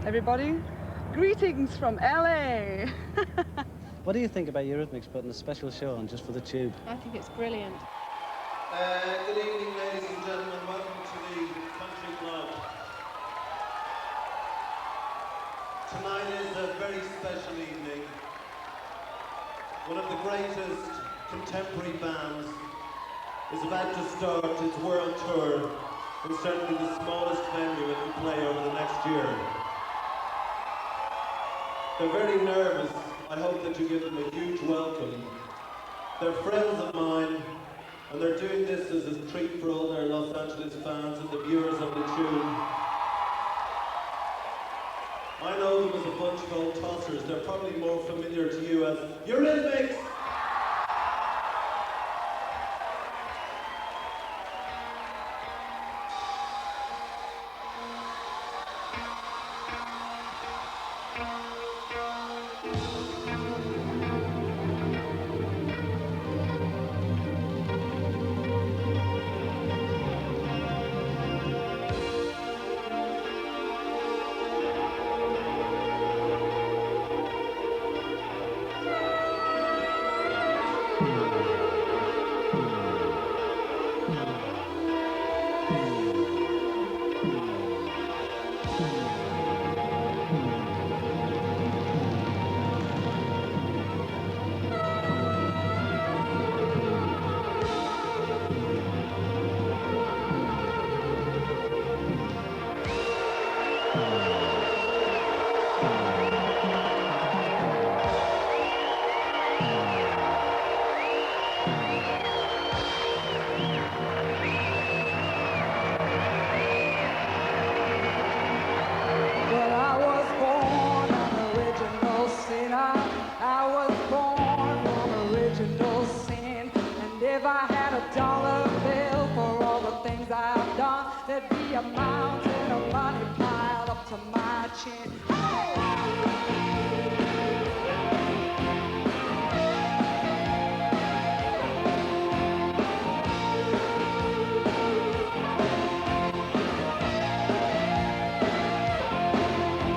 everybody. Greetings from LA. What do you think about Eurythmics putting a special show on just for the tube? I think it's brilliant. Good evening, ladies and gentlemen. Welcome to the Country Club. Tonight is a very special evening. One of the greatest contemporary bands is about to start its world tour in certainly the smallest venue it will play over the next year. They're very nervous. I hope that you give them a huge welcome. They're friends of mine, and they're doing this as a treat for all their Los Angeles fans and the viewers of the tune. I know them as a bunch of old tossers. They're probably more familiar to you as Eurythmics! If I had a dollar bill for all the things I've done, there'd be a mountain of money piled up to my chin.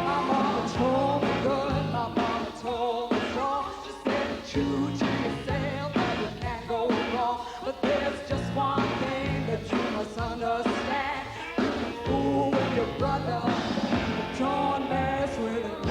My mama told me good, my mama told me wrong. She said, choose yourself, you can't go wrong. But there's just one thing that you must understand. You can fool with your brother, but don't mess with it.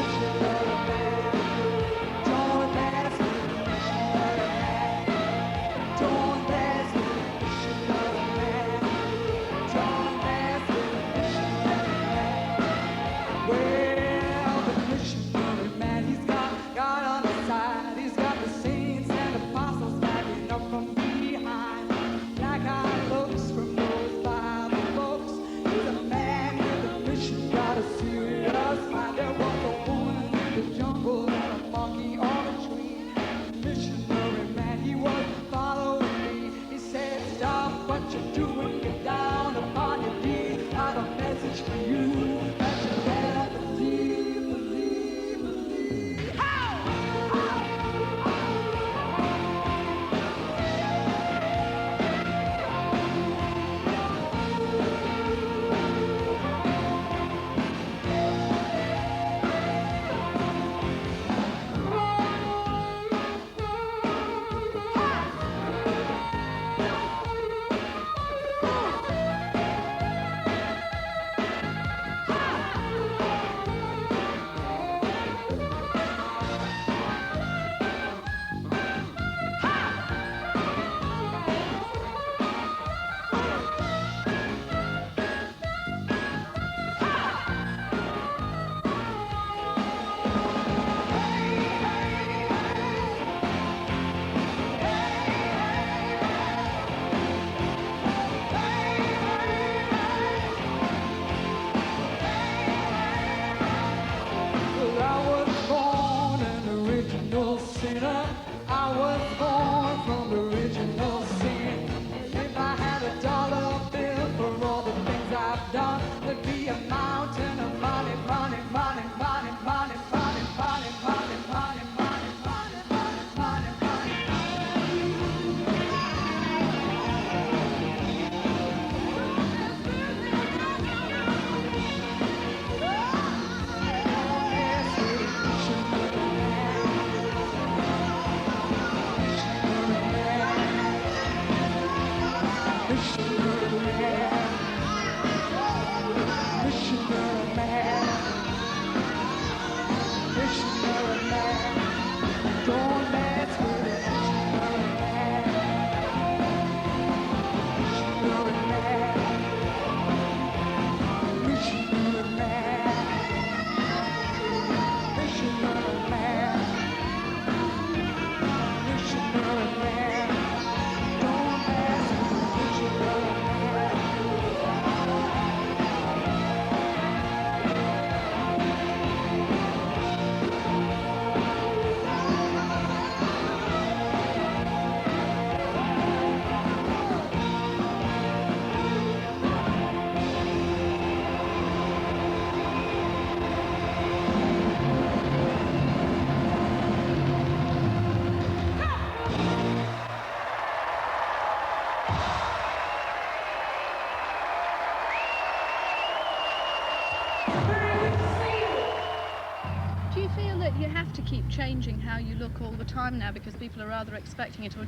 that you have to keep changing how you look all the time now because people are rather expecting it, or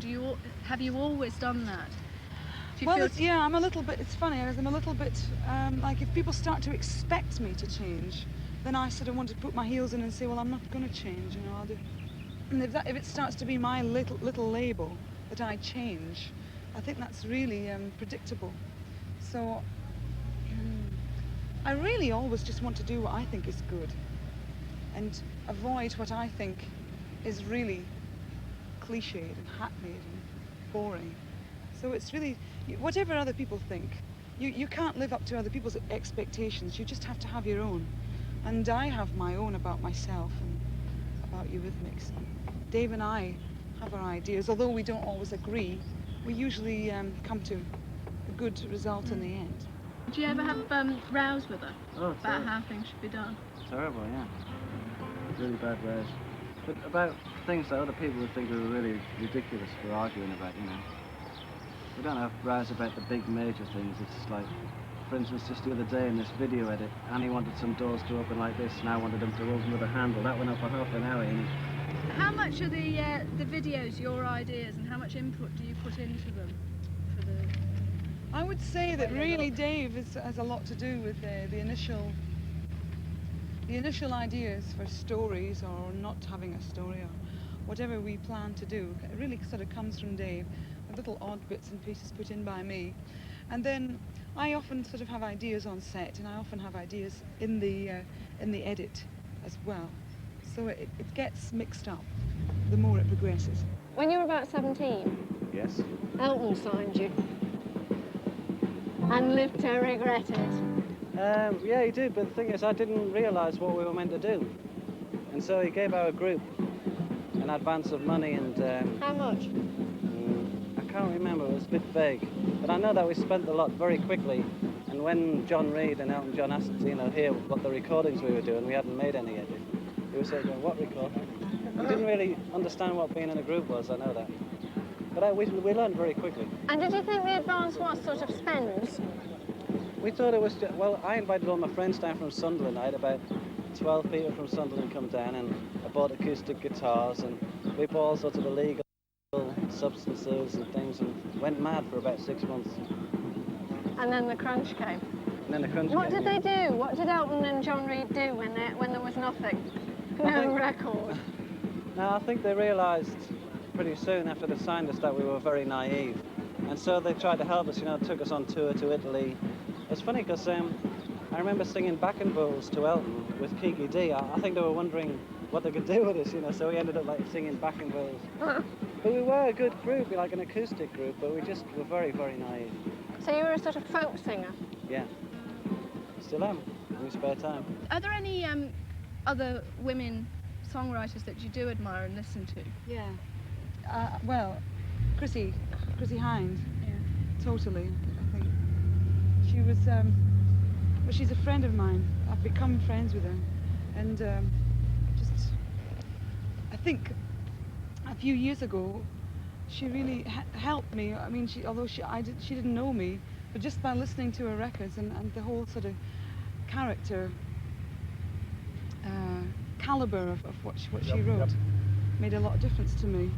have you always done that? Do you feel Yeah, I'm a little bit, it's funny, I'm a little bit, like if people start to expect me to change, then I sort of want to put my heels in and say, well, I'm not going to change, you know, I'll do. And if it starts to be my little label that I change, I think that's really predictable. So I really always just want to do what I think is good and avoid what I think is really cliched and hackneyed and boring. So it's really, whatever other people think, you can't live up to other people's expectations. You just have to have your own. And I have my own about myself and about Eurythmics. Dave and I have our ideas. Although we don't always agree, we usually come to a good result in the end. Do you ever have rows with her about terrible. how things should be done? Terrible, yeah. Really bad rows. But about things that other people would think are really ridiculous for arguing about, you know. We don't have rows about the big major things. It's like, for instance, just the other day in this video edit, Annie wanted some doors to open like this, and I wanted them to open with a handle. That went on for half an hour, you know. How much are the videos your ideas, and how much input do you put into them? I would say that really Dave has a lot to do with the initial ideas for stories or not having a story or whatever we plan to do. It really sort of comes from Dave, with little odd bits and pieces put in by me. And then I often sort of have ideas on set, and I often have ideas in the edit as well. So it gets mixed up the more it progresses. When you were about 17, Yes. Elton signed you and lived to regret it. Yeah, he did, but the thing is, I didn't realise what we were meant to do. And so he gave our group an advance of money and... How much? I can't remember, it was a bit vague. But I know that we spent the lot very quickly. And when John Reid and Elton John asked, you know, hear what the recordings we were doing, we hadn't made any yet. He was saying, what record? We didn't really understand what being in a group was, I know that. But we learned very quickly. And did you think the advance was sort of spends? We thought it was, well, I invited all my friends down from Sunderland. I had about 12 people from Sunderland come down, and I bought acoustic guitars, and we bought all sorts of illegal substances and things, and went mad for about 6 months. And then the crunch came. And then the crunch What came, did they do? What did Elton and John Reid do when there was nothing? No record? No, I think they realised pretty soon after they signed us that we were very naive. And so they tried to help us, you know, took us on tour to Italy. It's funny because I remember singing backing vocals to Elton with Kiki D. I think they were wondering what they could do with us, you know, so we ended up like singing backing vocals. But we were a good group, like an acoustic group, but we just were very, very naive. So you were a sort of folk singer? Yeah. Still am, in my spare time. Are there any other women songwriters that you do admire and listen to? Yeah. Well, Chrissy Hind. Yeah. Totally, I think. She was, well, she's a friend of mine. I've become friends with her. And I think a few years ago, she really helped me. I mean, although she didn't know me, but just by listening to her records and the whole sort of character, caliber of what she wrote made a lot of difference to me.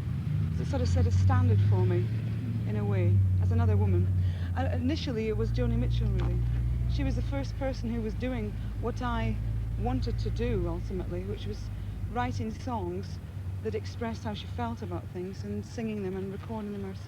It sort of set a standard for me, in a way, as another woman. Initially, it was Joni Mitchell, really. She was the first person who was doing what I wanted to do, ultimately, which was writing songs that expressed how she felt about things and singing them and recording them herself.